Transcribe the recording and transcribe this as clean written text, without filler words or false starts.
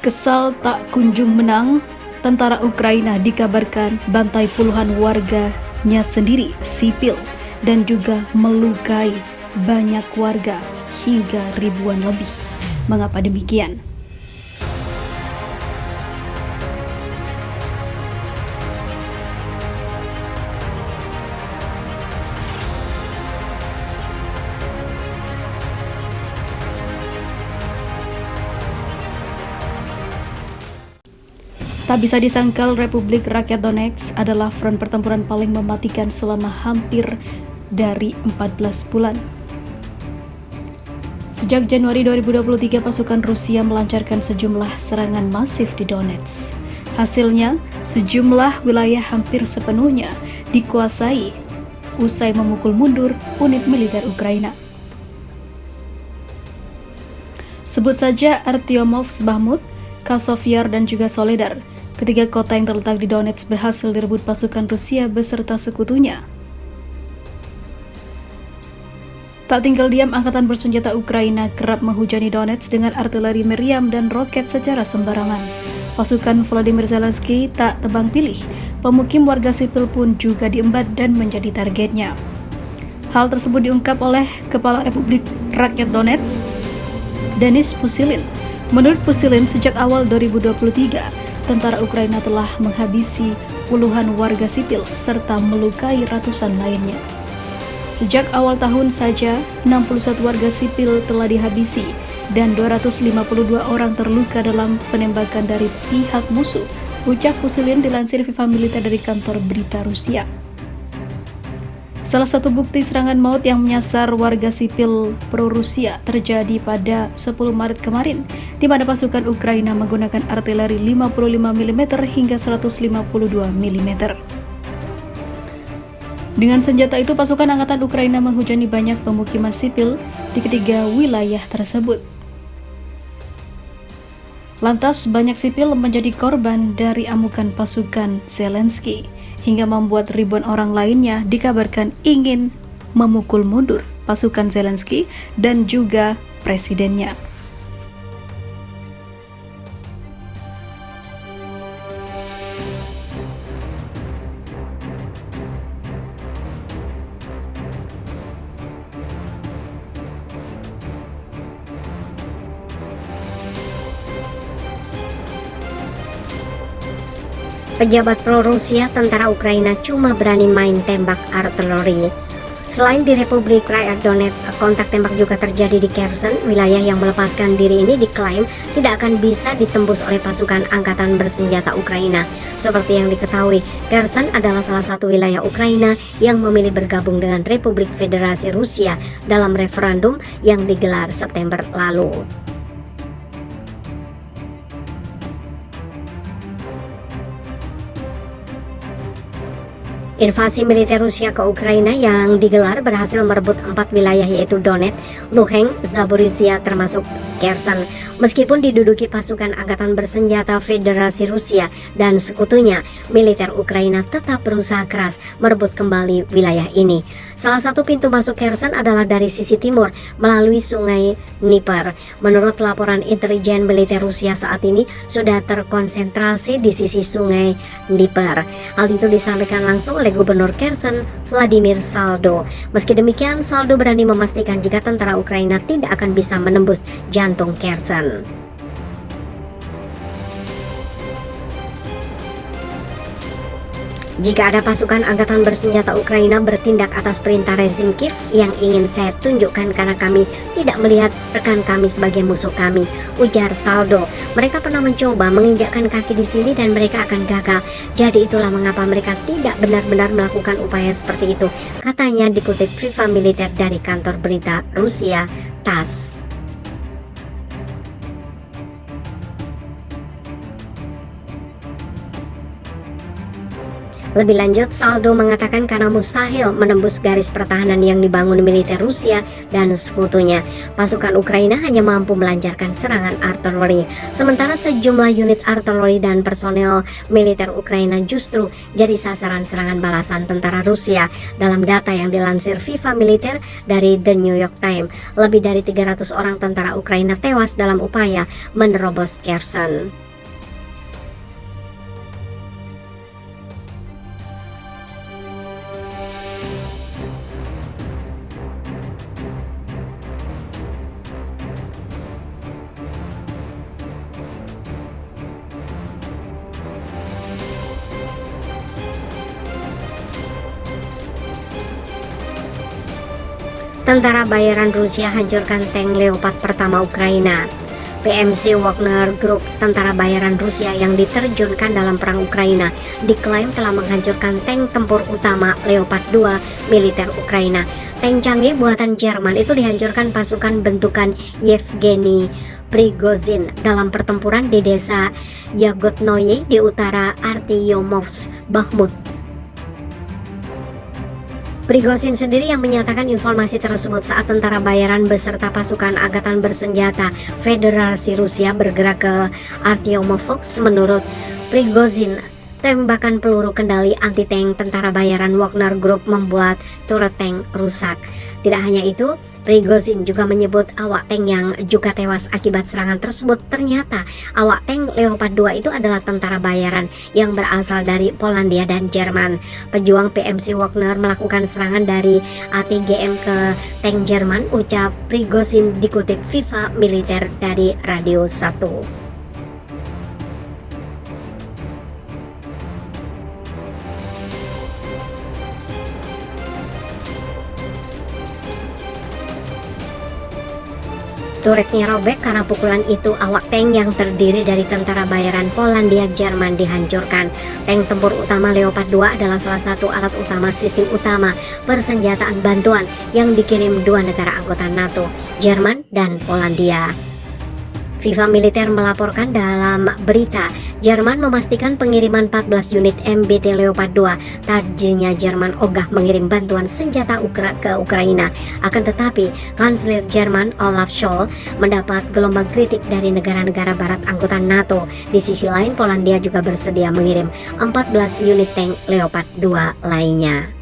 Kesal tak kunjung menang, tentara Ukraina dikabarkan bantai puluhan warganya sendiri sipil dan juga melukai banyak warga hingga ribuan lebih. Mengapa demikian? Tak bisa disangkal, Republik Rakyat Donetsk adalah front pertempuran paling mematikan selama hampir dari 14 bulan. Sejak Januari 2023, pasukan Rusia melancarkan sejumlah serangan masif di Donetsk. Hasilnya, sejumlah wilayah hampir sepenuhnya dikuasai usai memukul mundur unit militer Ukraina. Sebut saja Artyomovsk, Bakhmut, Kasovyar, dan juga Soledar. Ketiga kota yang terletak di Donetsk berhasil direbut pasukan Rusia beserta sekutunya. Tak tinggal diam, angkatan bersenjata Ukraina kerap menghujani Donetsk dengan artileri meriam dan roket secara sembarangan. Pasukan Volodymyr Zelensky tak tebang pilih, pemukim warga sipil pun juga diembat dan menjadi targetnya. Hal tersebut diungkap oleh Kepala Republik Rakyat Donetsk, Denis Pushilin. Menurut Pushilin, sejak awal 2023, tentara Ukraina telah menghabisi puluhan warga sipil serta melukai ratusan lainnya. Sejak awal tahun saja, 61 warga sipil telah dihabisi dan 252 orang terluka dalam penembakan dari pihak musuh, ucap Pushilin dilansir Viva Militer dari kantor berita Rusia. Salah satu bukti serangan maut yang menyasar warga sipil pro-Rusia terjadi pada 10 Maret kemarin, di mana pasukan Ukraina menggunakan artileri 55 mm hingga 152 mm. Dengan senjata itu, pasukan angkatan Ukraina menghujani banyak pemukiman sipil di ketiga wilayah tersebut. Lantas, banyak sipil menjadi korban dari amukan pasukan Zelensky, hingga membuat ribuan orang lainnya dikabarkan ingin memukul mundur pasukan Zelensky dan juga presidennya. Pejabat pro-Rusia, tentara Ukraina cuma berani main tembak artileri. Selain di Republik Rakyat Donetsk, kontak tembak juga terjadi di Kherson. Wilayah yang melepaskan diri ini diklaim tidak akan bisa ditembus oleh pasukan angkatan bersenjata Ukraina. Seperti yang diketahui, Kherson adalah salah satu wilayah Ukraina yang memilih bergabung dengan Republik Federasi Rusia dalam referendum yang digelar September lalu. Invasi militer Rusia ke Ukraina yang digelar berhasil merebut 4 wilayah, yaitu Donetsk, Luhansk, Zaporizhia termasuk Kherson. Meskipun diduduki pasukan angkatan bersenjata Federasi Rusia dan sekutunya, militer Ukraina tetap berusaha keras merebut kembali wilayah ini. Salah satu pintu masuk Kherson adalah dari sisi timur melalui sungai Dnieper. Menurut laporan intelijen, militer Rusia saat ini sudah terkonsentrasi di sisi sungai Dnieper. Hal itu disampaikan langsung oleh Gubernur Kherson, Vladimir Saldo. Meski demikian, Saldo berani memastikan jika tentara Ukraina tidak akan bisa menembus jantung Kherson. Jika ada pasukan angkatan bersenjata Ukraina bertindak atas perintah rezim Kiev, yang ingin saya tunjukkan karena kami tidak melihat rekan kami sebagai musuh kami, ujar Saldo. Mereka pernah mencoba menginjakkan kaki di sini dan mereka akan gagal. Jadi itulah mengapa mereka tidak benar-benar melakukan upaya seperti itu, katanya dikutip Viva Militer dari kantor berita Rusia, TASS. Lebih lanjut, Saldo mengatakan karena mustahil menembus garis pertahanan yang dibangun militer Rusia dan sekutunya, pasukan Ukraina hanya mampu melancarkan serangan artileri. Sementara sejumlah unit artileri dan personel militer Ukraina justru jadi sasaran serangan balasan tentara Rusia. Dalam data yang dilansir FIFA Militer dari The New York Times, lebih dari 300 orang tentara Ukraina tewas dalam upaya menerobos Kherson. Tentara bayaran Rusia hancurkan tank Leopard pertama Ukraina. PMC Wagner Group, tentara bayaran Rusia yang diterjunkan dalam perang Ukraina, diklaim telah menghancurkan tank tempur utama Leopard 2 militer Ukraina. Tank canggih buatan Jerman itu dihancurkan pasukan bentukan Yevgeny Prigozhin dalam pertempuran di desa Yagotnoye di utara Artyomovsk, Bakhmut. Prigozhin sendiri yang menyatakan informasi tersebut saat tentara bayaran beserta pasukan angkatan bersenjata Federasi Rusia bergerak ke Artyomovsk. Menurut Prigozhin, tembakan peluru kendali anti-tank tentara bayaran Wagner Group membuat turret tank rusak. Tidak hanya itu, Prigozhin juga menyebut awak tank yang juga tewas akibat serangan tersebut. Ternyata awak tank Leopard 2 itu adalah tentara bayaran yang berasal dari Polandia dan Jerman. Pejuang PMC Wagner melakukan serangan dari ATGM ke tank Jerman, ucap Prigozhin dikutip FIFA Militer dari Radio 1. Turretnya robek karena pukulan itu. Awak tank yang terdiri dari tentara bayaran Polandia Jerman dihancurkan. Tank tempur utama Leopard 2 adalah salah satu alat utama sistem utama persenjataan bantuan yang dikirim dua negara anggota NATO, Jerman dan Polandia. FIFA Militer melaporkan dalam berita, Jerman memastikan pengiriman 14 unit MBT Leopard 2. Tadinya Jerman ogah mengirim bantuan senjata ke Ukraina. Akan tetapi, Kanselir Jerman Olaf Scholz mendapat gelombang kritik dari negara-negara barat anggota NATO. Di sisi lain, Polandia juga bersedia mengirim 14 unit tank Leopard 2 lainnya.